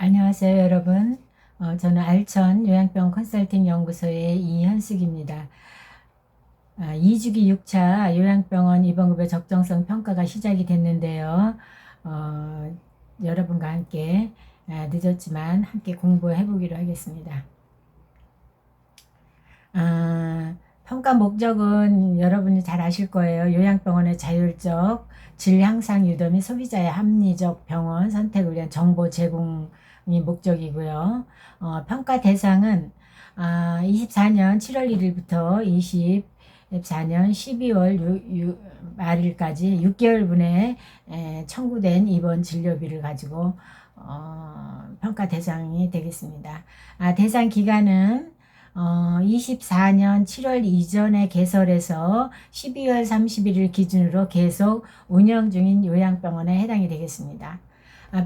안녕하세요, 여러분. 저는 알천 요양병 컨설팅 연구소의 이현숙입니다. 2주기 6차 요양병원 입원급여 적정성 평가가 시작이 됐는데요. 여러분과 함께 늦었지만 함께 공부해 보기로 하겠습니다. 평가 목적은 여러분이 잘 아실 거예요. 요양병원의 자율적 질 향상 유도 및 소비자의 합리적 병원 선택을 위한 정보 제공이 목적이고요. 평가 대상은 24년 7월 1일부터 24년 12월 말일까지 6개월분의 청구된 입원 진료비를 가지고 평가 대상이 되겠습니다. 대상 기간은 24년 7월 이전에 개설해서 12월 31일 기준으로 계속 운영 중인 요양병원에 해당이 되겠습니다.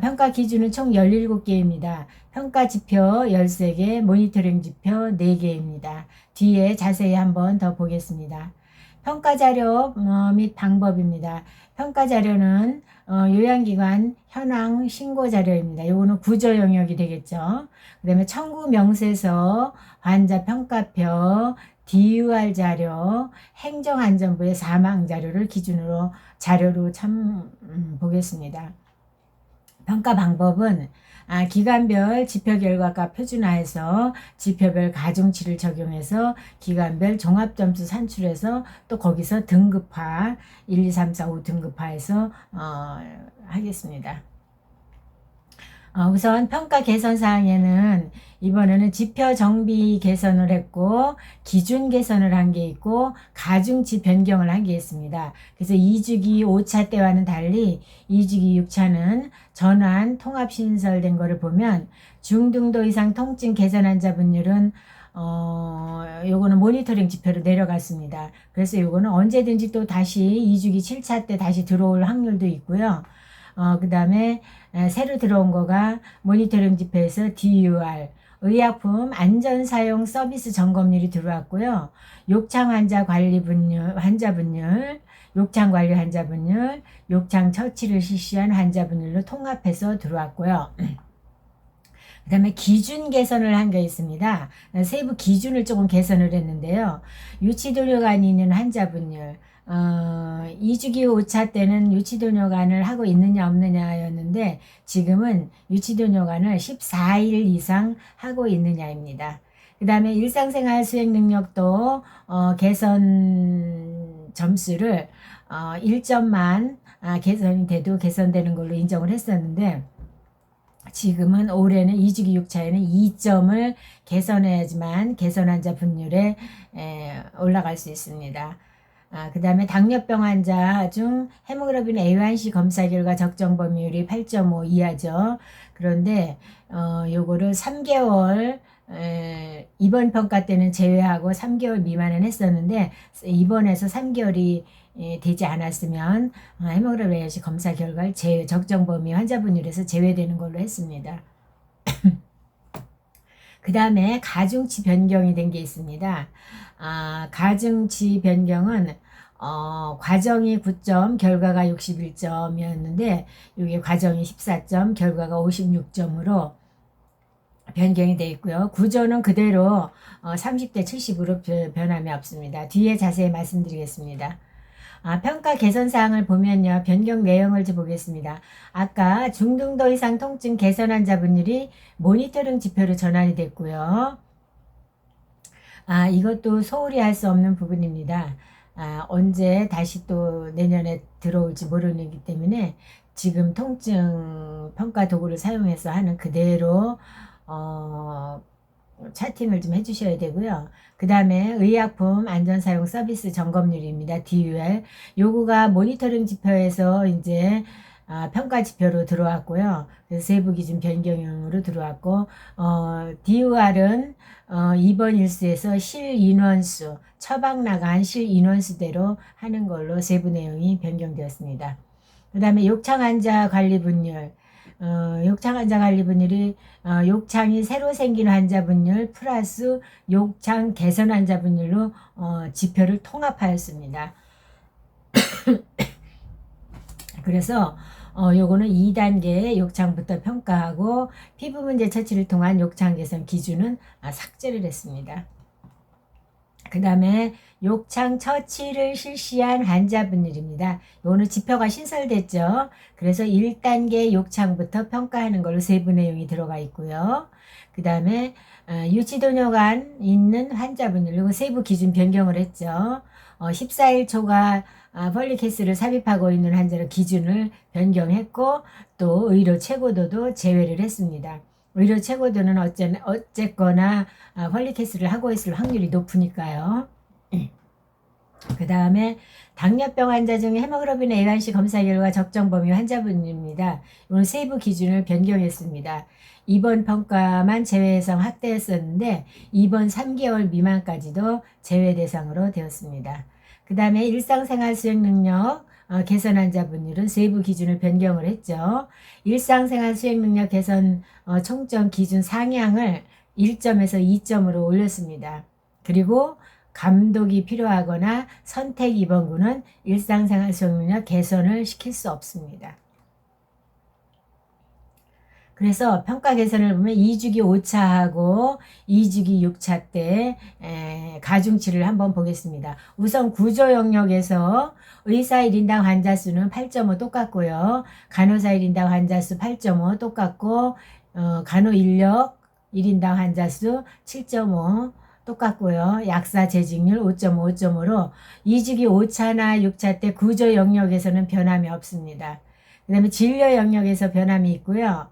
평가 기준은 총 17개입니다. 평가 지표 13개, 모니터링 지표 4개입니다. 뒤에 자세히 한번 더 보겠습니다. 평가 자료 및 방법입니다. 평가 자료는 요양기관 현황 신고 자료입니다. 이거는 구조 영역이 되겠죠. 그 다음에 청구 명세서, 환자 평가표, DUR 자료, 행정안전부의 사망 자료를 기준으로 자료로 보겠습니다. 평가 방법은 기관별 지표 결과가 표준화해서 지표별 가중치를 적용해서 기관별 종합점수 산출해서 또 거기서 등급화 1, 2, 3, 4, 5 등급화해서 하겠습니다. 우선 평가 개선 사항에는 이번에는 지표 정비 개선을 했고 기준 개선을 한 게 있고 가중치 변경을 한 게 있습니다. 그래서 2주기 5차 때와는 달리 2주기 6차는 전환 통합 신설된 거를 보면 중등도 이상 통증 개선 환자분율은 요거는 모니터링 지표로 내려갔습니다. 그래서 요거는 언제든지 또 다시 2주기 7차 때 다시 들어올 확률도 있고요. 그 다음에 새로 들어온 거가 모니터링 지표에서 DUR, 의약품 안전사용 서비스 점검률이 들어왔고요. 욕창 환자 관리 환자분율, 욕창 관리 환자분율, 욕창 처치를 실시한 환자분율로 통합해서 들어왔고요. 그 다음에 기준 개선을 한 게 있습니다. 세부 기준을 조금 개선을 했는데요. 유치도뇨관이 있는 환자분율, 2주기 5차 때는 유치도뇨관을 하고 있느냐 없느냐였는데 지금은 유치도뇨관을 14일 이상 하고 있느냐입니다. 그 다음에 일상생활 수행 능력도 개선 점수를 1점만 개선이 돼도 개선되는 걸로 인정을 했었는데 지금은 올해는 2주기 6차에는 2점을 개선해야지만 개선 환자 분율에 올라갈 수 있습니다. 그 다음에 당뇨병 환자 중 헤모글로빈 A1C 검사 결과 적정 범위율이 8.5 이하죠. 그런데 요거를 3개월 이번 평가 때는 제외하고 3개월 미만은 했었는데 이번에서 3개월이 되지 않았으면 헤모글로빈 A1C 검사 결과를 적정 범위 환자분율에서 제외되는 걸로 했습니다. 그 다음에 가중치 변경이 된 게 있습니다. 가중치 변경은 과정이 9점, 결과가 61점이었는데 이게 과정이 14점, 결과가 56점으로 변경이 되어 있고요. 구조는 그대로 30대 70으로 변함이 없습니다. 뒤에 자세히 말씀드리겠습니다. 평가 개선 사항을 보면요. 변경 내용을 좀 보겠습니다. 아까 중등도 이상 통증 개선 환자분율이 모니터링 지표로 전환이 됐고요. 이것도 소홀히 할 수 없는 부분입니다. 언제 다시 또 내년에 들어올지 모르기 때문에 지금 통증 평가 도구를 사용해서 하는 그대로 차팅을 좀 해주셔야 되고요. 그 다음에 의약품 안전사용 서비스 점검률입니다. DUR. 요거가 모니터링 지표에서 이제 평가 지표로 들어왔고요. 그래서 세부 기준 변경형으로 들어왔고, DUR은 입원 일수에서 실 인원수, 처방 나간 실 인원수대로 하는 걸로 세부 내용이 변경되었습니다. 그 다음에 욕창 환자 관리 분율. 욕창 환자 관리 분율이 욕창이 새로 생긴 환자 분율 플러스 욕창 개선 환자 분율로 지표를 통합하였습니다. 그래서 요거는 2단계 욕창부터 평가하고 피부 문제 처치를 통한 욕창 개선 기준은 삭제를 했습니다. 그 다음에 욕창 처치를 실시한 환자분들입니다. 요거는 지표가 신설됐죠. 그래서 1단계 욕창부터 평가하는 걸로 세부 내용이 들어가 있고요. 그 다음에 유치도뇨관 있는 환자분들, 요거 세부 기준 변경을 했죠. 14일 초과 폴리캐스를 삽입하고 있는 환자로 기준을 변경했고, 또 의료 최고도도 제외를 했습니다. 의료 최고도는 어쨌거나 폴리캐스를 하고 있을 확률이 높으니까요. 그 다음에 당뇨병 환자 중에 헤모글로빈 A1C 검사 결과 적정 범위 환자분입니다. 오늘 세부 기준을 변경했습니다. 입원 평가만 제외 대상 확대했었는데 입원 3개월 미만까지도 제외 대상으로 되었습니다. 그 다음에 일상생활 수행 능력 개선 환자분들은 세부 기준을 변경을 했죠. 일상생활 수행 능력 개선 총점 기준 상향을 1점에서 2점으로 올렸습니다. 그리고 감독이 필요하거나 선택 입원군은 일상생활 수행 능력 개선을 시킬 수 없습니다. 그래서 평가 개선을 보면 2주기 5차하고 2주기 6차 때 가중치를 한번 보겠습니다. 우선 구조 영역에서 의사 1인당 환자 수는 8.5 똑같고요. 간호사 1인당 환자 수 8.5 똑같고 간호 인력 1인당 환자 수 7.5 똑같고요. 약사 재직률 5.5, 5.5로 2주기 5차나 6차 때 구조 영역에서는 변함이 없습니다. 그 다음에 진료 영역에서 변함이 있고요.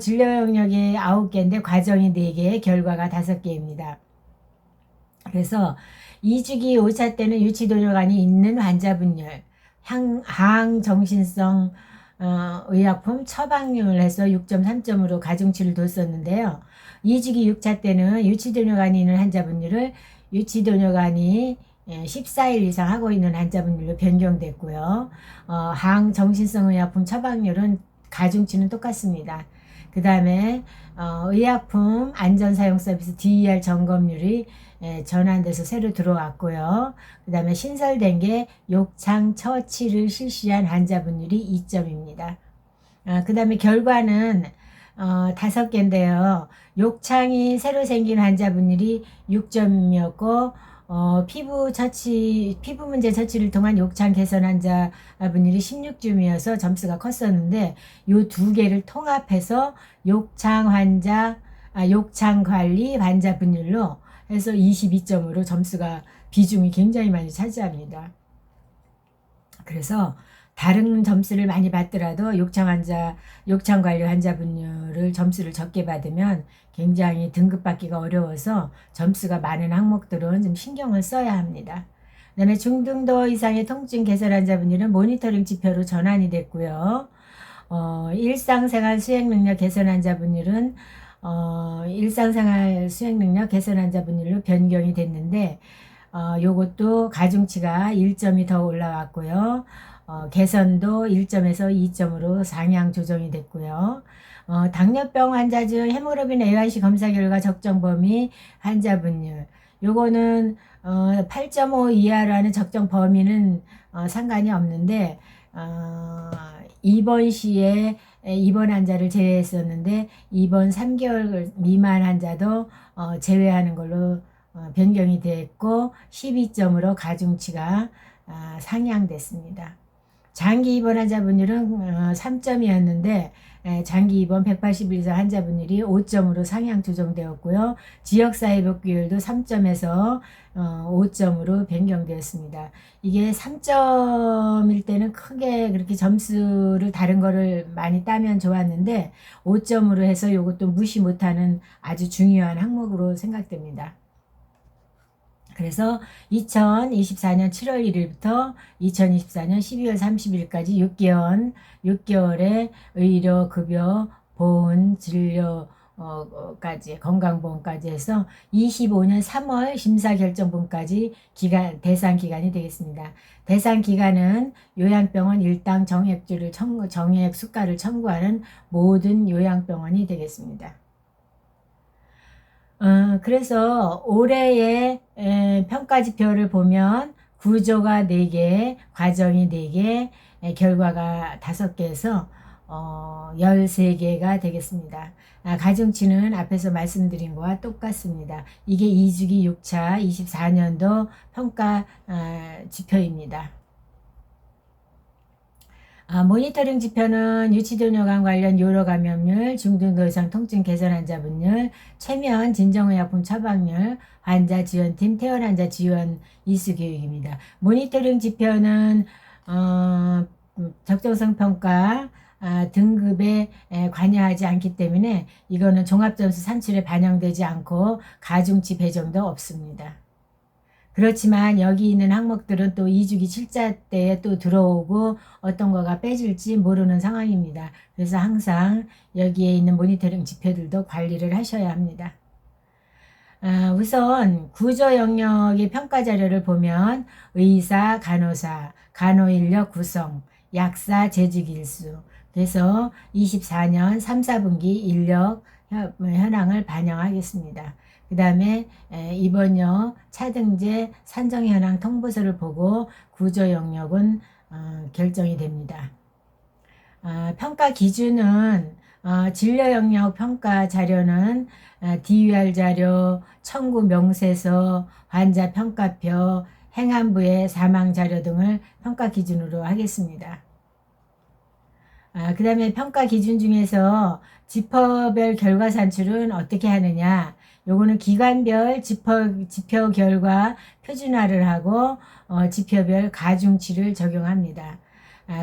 진료 영역이 9개인데 과정이 4개, 결과가 5개입니다. 그래서 2주기 5차 때는 유치도뇨관이 있는 환자분율, 항정신성 의약품 처방률을 해서 6.3점으로 가중치를 뒀었는데요. 2주기 6차 때는 유치도뇨관이 있는 환자분율을 유치도뇨관이 14일 이상 하고 있는 환자분율로 변경됐고요. 항정신성 의약품 처방률은 가중치는 똑같습니다. 그 다음에 의약품 안전사용 서비스 DER 점검률이 전환돼서 새로 들어왔고요. 그 다음에 신설된 게 욕창 처치를 실시한 환자분율이 2점입니다. 그 다음에 결과는 5개인데요. 욕창이 새로 생긴 환자분율이 6점이었고 피부 문제 처치를 통한 욕창 개선 환자분들이 16점이어서 점수가 컸었는데 요 2개를 통합해서 욕창 관리 환자분율로 해서 22점으로 점수가 비중이 굉장히 많이 차지합니다. 그래서 다른 점수를 많이 받더라도 욕창 관리 환자분율을 점수를 적게 받으면 굉장히 등급받기가 어려워서 점수가 많은 항목들은 좀 신경을 써야 합니다. 그 다음에 중등도 이상의 통증 개선 환자분들은 모니터링 지표로 전환이 됐고요. 일상생활 수행 능력 개선 환자분들은 일상생활 수행 능력 개선 환자분들로 변경이 됐는데 요것도 가중치가 1점이 더 올라왔고요. 개선도 1점에서 2점으로 상향 조정이 됐고요. 당뇨병 환자 중 헤모글로빈 A1C 검사 결과 적정 범위 환자분율 요거는 8.5 이하라는 적정 범위는 상관이 없는데 입원 시에 입원 환자를 제외했었는데 입원 3개월 미만 환자도 제외하는 걸로 변경이 됐고 12점으로 가중치가 상향됐습니다. 장기 입원 환자분율은 3점이었는데 장기 입원 180일 이상 환자분율이 5점으로 상향 조정되었고요. 지역사회 복귀율도 3점에서 5점으로 변경되었습니다. 이게 3점일 때는 크게 그렇게 점수를 다른 거를 많이 따면 좋았는데 5점으로 해서 이것도 무시 못하는 아주 중요한 항목으로 생각됩니다. 그래서 2024년 7월 1일부터 2024년 12월 30일까지 6개월의 의료급여, 보훈, 진료까지 건강보험까지 해서 25년 3월 심사결정분까지 대상 기간이 되겠습니다. 대상 기간은 요양병원 일당 정액 수가를 청구하는 모든 요양병원이 되겠습니다. 그래서 올해의 평가지표를 보면 구조가 4개, 과정이 4개, 결과가 5개에서 13개가 되겠습니다. 가중치는 앞에서 말씀드린 거와 똑같습니다. 이게 2주기 6차 24년도 평가 지표입니다. 모니터링 지표는 유치존요관 관련 요로 감염률, 중등도 이상 통증 개선 환자분율, 최면 진정의약품 처방률, 환자 지원팀, 퇴원 환자 지원 이수 교육입니다. 모니터링 지표는 적정성 평가 등급에 관여하지 않기 때문에 이거는 종합점수 산출에 반영되지 않고 가중치 배정도 없습니다. 그렇지만 여기 있는 항목들은 또 2주기 7차 때에 또 들어오고 어떤 거가 빼질지 모르는 상황입니다. 그래서 항상 여기에 있는 모니터링 지표들도 관리를 하셔야 합니다. 우선 구조 영역의 평가 자료를 보면 의사, 간호사, 간호인력 구성, 약사 재직 일수, 그래서 24년 3, 4분기 인력 현황을 반영하겠습니다. 그 다음에 입원역, 차등제, 산정 현황 통보서를 보고 구조 영역은 결정이 됩니다. 평가 기준은 진료 영역 평가 자료는 DUR 자료, 청구 명세서, 환자 평가표, 행안부의 사망 자료 등을 평가 기준으로 하겠습니다. 그 다음에 평가 기준 중에서 지표별 결과 산출은 어떻게 하느냐. 요거는 기관별 지표 결과 표준화를 하고 지표별 가중치를 적용합니다.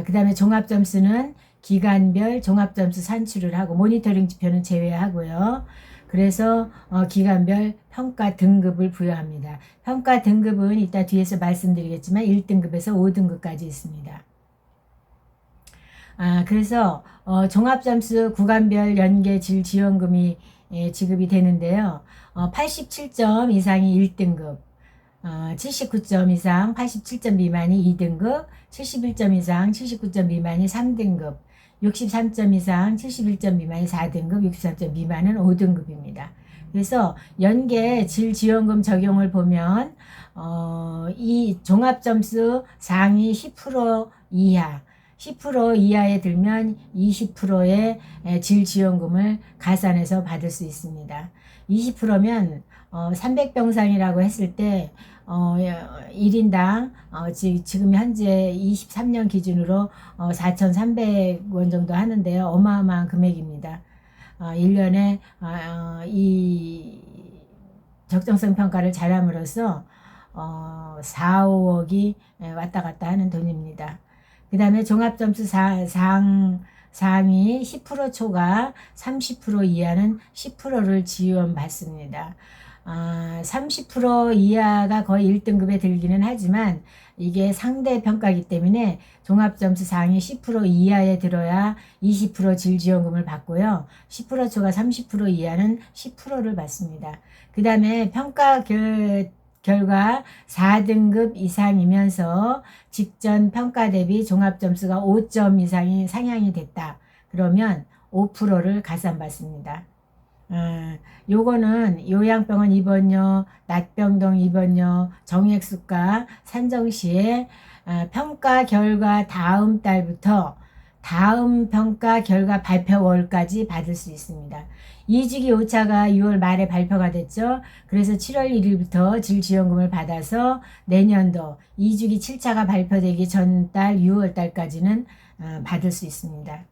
그 다음에 종합점수는 기관별 종합점수 산출을 하고 모니터링 지표는 제외하고요. 그래서 기관별 평가 등급을 부여합니다. 평가 등급은 이따 뒤에서 말씀드리겠지만 1등급에서 5등급까지 있습니다. 그래서 종합점수 구간별 연계 질 지원금이 지급이 되는데요. 87점 이상이 1등급, 79점 이상 87점 미만이 2등급, 71점 이상 79점 미만이 3등급, 63점 이상 71점 미만이 4등급, 63점 미만은 5등급입니다. 그래서 연계 질 지원금 적용을 보면 이 종합점수 상위 10% 이하 10% 이하에 들면 20%의 질 지원금을 가산해서 받을 수 있습니다. 20%면 300병상이라고 했을 때 1인당 지금 현재 23년 기준으로 4,300원 정도 하는데요. 어마어마한 금액입니다. 1년에 이 적정성 평가를 잘함으로써 4, 5억이 왔다 갔다 하는 돈입니다. 그 다음에 종합점수 상위 10% 초과 30% 이하는 10%를 지원받습니다. 30% 이하가 거의 1등급에 들기는 하지만 이게 상대 평가이기 때문에 종합점수 상위 10% 이하에 들어야 20% 질지원금을 받고요. 10% 초과 30% 이하는 10%를 받습니다. 그 다음에 평가 결과 4등급 이상이면서 직전 평가 대비 종합점수가 5점 이상이 상향이 됐다. 그러면 5%를 가산받습니다. 요거는 요양병원 입원료, 낮병동 입원료, 정액수가 산정 시에 평가 결과 다음 달부터 다음 평가 결과 발표월까지 받을 수 있습니다. 2주기 5차가 6월 말에 발표가 됐죠. 그래서 7월 1일부터 질지원금을 받아서 내년도 2주기 7차가 발표되기 전달 6월 달까지는 받을 수 있습니다.